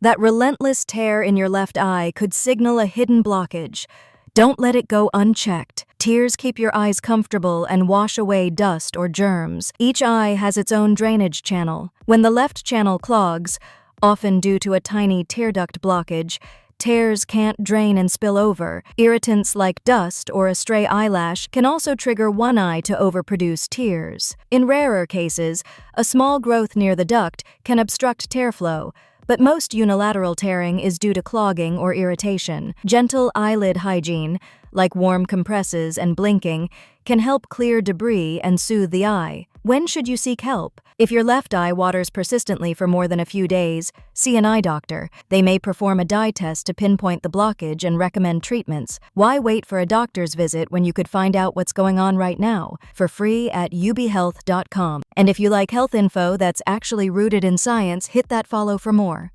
That relentless tear in your left eye could signal a hidden blockage. Don't let it go unchecked. Tears keep your eyes comfortable and wash away dust or germs. Each eye has its own drainage channel. When the left channel clogs, often due to a tiny tear duct blockage, tears can't drain and spill over. Irritants like dust or a stray eyelash can also trigger one eye to overproduce tears. In rarer cases, a small growth near the duct can obstruct tear flow, but most unilateral tearing is due to clogging or irritation. Gentle eyelid hygiene, like warm compresses and blinking, can help clear debris and soothe the eye. When should you seek help? If your left eye waters persistently for more than a few days, see an eye doctor. They may perform a dye test to pinpoint the blockage and recommend treatments. Why wait for a doctor's visit when you could find out what's going on right now? For free at ubiehealth.com. And if you like health info that's actually rooted in science, hit that follow for more.